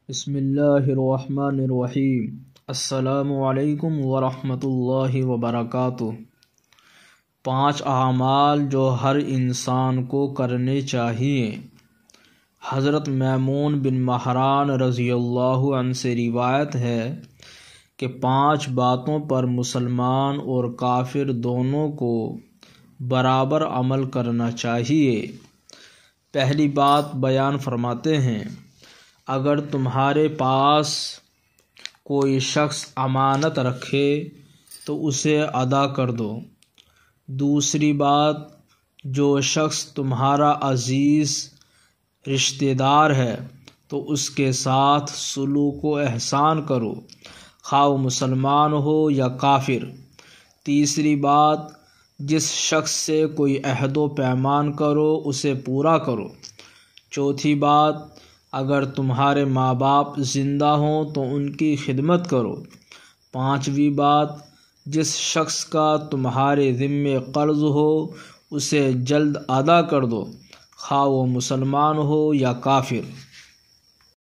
بسم اللہ الرحمن الرحیم۔ السلام علیکم ورحمۃ اللہ وبرکاتہ۔ 5 اعمال جو ہر انسان کو کرنے چاہیے۔ حضرت میمون بن مہران رضی اللہ عنہ سے روایت ہے کہ 5 باتوں پر مسلمان اور کافر دونوں کو برابر عمل کرنا چاہیے۔ پہلی بات بیان فرماتے ہیں، اگر تمہارے پاس کوئی شخص امانت رکھے تو اسے ادا کر دو۔ دوسری بات، جو شخص تمہارا عزیز رشتہ دار ہے تو اس کے ساتھ سلوک و احسان کرو، خواہ وہ مسلمان ہو یا کافر۔ تیسری بات، جس شخص سے کوئی عہد و پیمان کرو اسے پورا کرو۔ چوتھی بات، اگر تمہارے ماں باپ زندہ ہوں تو ان کی خدمت کرو۔ پانچویں بات، جس شخص کا تمہارے ذمے قرض ہو اسے جلد ادا کر دو، خواہ وہ مسلمان ہو یا کافر۔